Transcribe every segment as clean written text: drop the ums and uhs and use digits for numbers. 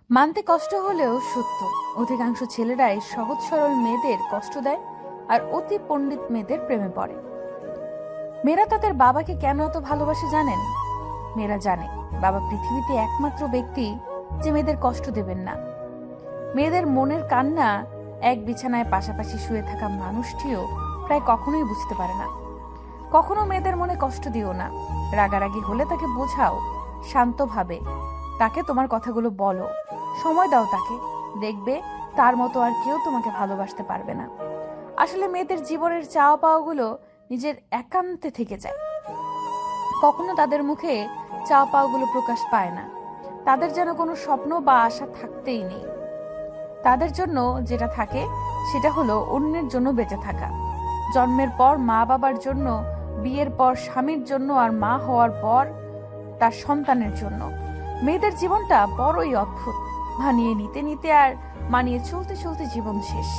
মানতে কষ্ট হলেও সত্য, অধিকাংশ ছেলেরাই সহজ সরল মেয়েদের কষ্ট দেয় আর অতি পণ্ডিত মেয়েদের প্রেমে পড়ে। মেয়েরা তাদের বাবাকে কেন এত ভালোবাসে জানেন? মেয়েরা জানে বাবা পৃথিবীতে একমাত্র ব্যক্তি যে মেয়েদের কষ্ট দেবেন না। মেয়েদের মনের কান্না এক বিছানায় পাশাপাশি শুয়ে থাকা মানুষটিও প্রায় কখনোই বুঝতে পারে না। কখনো মেয়েদের মনে কষ্ট দিও না। রাগারাগি হলে তাকে বোঝাও শান্তভাবে, তাকে তোমার কথাগুলো বলো, সময় দাও তাকে, দেখবে তার মতো আর কেউ তোমাকে ভালোবাসতে পারবে না। আসলে মেয়েদের জীবনের চাওয়া পাওয়াগুলো নিজের একান্তে থেকে যায়, কখনো তাদের মুখে চাওয়া পাওয়াগুলো প্রকাশ পায় না। তাদের যেন কোনো স্বপ্ন বা আশা থাকতেই নেই। তাদের জন্য যেটা থাকে সেটা হলো অন্যের জন্য বেঁচে থাকা। জন্মের পর মা বাবার জন্য, বিয়ের পর স্বামীর জন্য, আর মা হওয়ার পর তার সন্তানের জন্য। মেয়েদের জীবনটা বড়ই অদ্ভুত। মানিয়ে নিতে নিতে আর মানিয়ে চলতে চলতে জীবন শেষ।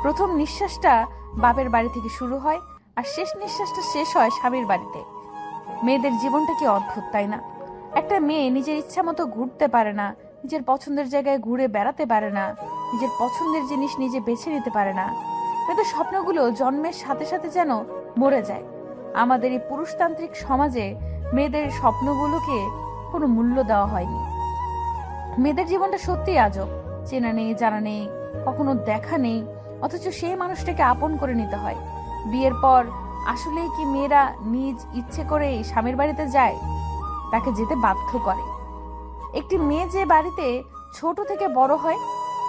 প্রথম নিঃশ্বাসটা বাপের বাড়ি থেকে শুরু হয় আর শেষ নিঃশ্বাসটা শেষ হয় স্বামীর বাড়িতে। মেয়েদের জীবনটা কি অদ্ভুত, তাই না? একটা মেয়ে নিজের ইচ্ছা মতো ঘুরতে পারে না, নিজের পছন্দের জায়গায় ঘুরে বেড়াতে পারে না, নিজের পছন্দের জিনিস নিজে বেছে নিতে পারে না। মেয়েদের স্বপ্নগুলো জন্মের সাথে সাথে যেন মরে যায়। আমাদের এই পুরুষতান্ত্রিক সমাজে মেয়েদের স্বপ্নগুলোকে কোনো মূল্য দেওয়া হয়নি। মেয়েদের জীবনটা সত্যিই আজব। চেনা নেই, জানা নেই, কখনো দেখা নেই, অথচ সেই মানুষটাকে আপন করে নিতে হয়। বিয়ের পর আসলেই কি মেয়েরা নিজ ইচ্ছে করে স্বামীর বাড়িতে যায়? তাকে যেতে বাধ্য করে। একটি মেয়ে যে বাড়িতে ছোট থেকে বড় হয়,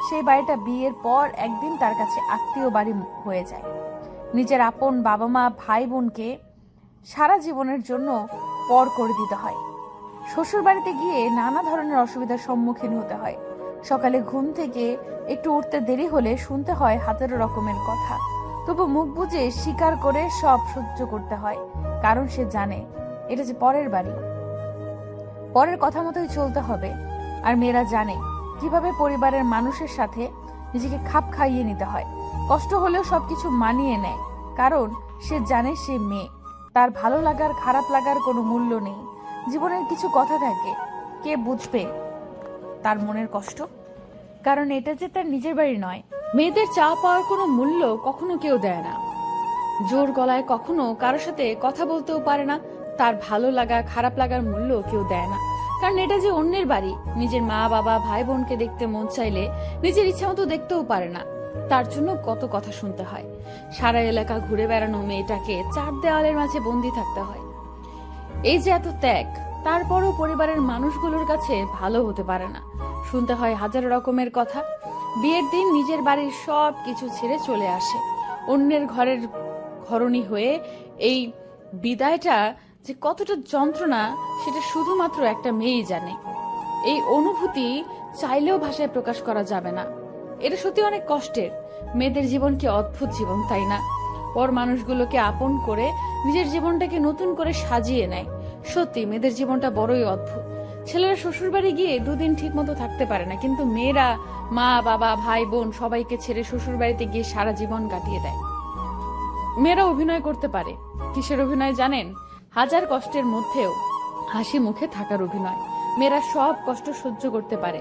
সেই বাড়িটা বিয়ের পর একদিন তার কাছে আত্মীয় বাড়ি হয়ে যায়। নিজের আপন বাবা মা ভাই বোনকে সারা জীবনের জন্য পর করে দিতে হয়। শ্বশুর বাড়িতে গিয়ে নানা ধরনের অসুবিধার সম্মুখীন হতে হয়। সকালে ঘুম থেকে একটু উঠতে দেরি হলে শুনতে হয় হাজারো রকমের কথা, তবু মুখ বুজে স্বীকার করে সব সহ্য করতে হয়। কারণ সে জানে এটা যে পরের বাড়ি, পরের কথা মতোই চলতে হবে। আর মেয়েরা জানে কিভাবে পরিবারের মানুষের সাথে নিজেকে খাপ খাইয়ে নিতে হয়। কষ্ট হলেও সবকিছু মানিয়ে নেয়, কারণ সে জানে সে মেয়ে। তার ভালো লাগার খারাপ লাগার কোনো মূল্য নেই। জীবনের কিছু কথা থাকে, কে বুঝবে তার মনের কষ্ট? কারণ এটা যে তার নিজের বাড়ি নয়। মেয়েদের চাওয়া পাওয়ার কোনো মূল্য কখনো কেউ দেয় না। জোর গলায় কখনো কারোর সাথে কথা বলতেও পারে না। তার ভালো লাগা খারাপ লাগার মূল্য কেউ দেয় না, কারণ এটা যে অন্যের বাড়ি। নিজের মা বাবা ভাই বোনকে দেখতে মন চাইলে নিজের ইচ্ছা মতো দেখতেও পারে না, তার জন্য কত কথা শুনতে হয়। সারা এলাকা ঘুরে বেড়ানো মেয়েটাকে চার দেওয়ালের মাঝে বন্দি থাকতে হয়। এই যে এত ত্যাগ, তারপরও পরিবারের মানুষগুলোর কাছে ভালো হতে পারে না। শুনতে হয় হাজার রকমের কথা। বিয়ের দিন নিজের বাড়ির সব কিছু ছেড়ে চলে আসে, অন্যের ঘরের ঘরণী হয়ে। এই বিদায়টা যে কতটা যন্ত্রণা সেটা শুধুমাত্র একটা মেয়েই জানে। এই অনুভূতি চাইলেও ভাষায় প্রকাশ করা যাবে না। এটা সত্যি অনেক কষ্টের। মেয়েদের জীবন কি অদ্ভুত জীবন, তাই না? পর মানুষগুলোকে আপন করে নিজের জীবনটাকে নতুন করে সাজিয়ে নেয়। সত্যি মেয়েদের জীবনটা বড়ই অদ্ভুত। ছেলেরা শ্বশুর বাড়ি গিয়ে দুদিন ঠিক মতো থাকতে পারে না, কিন্তু মেয়েরা মা বাবা ভাই বোন সবাইকে ছেড়ে শ্বশুর বাড়িতে গিয়ে সারা জীবন কাটিয়ে দেয়। মেয়েরা অভিনয় করতে পারে। কিসের অভিনয় জানেন? হাজার কষ্টের মধ্যেও হাসি মুখে থাকার অভিনয়। মেয়েরা সব কষ্ট সহ্য করতে পারে।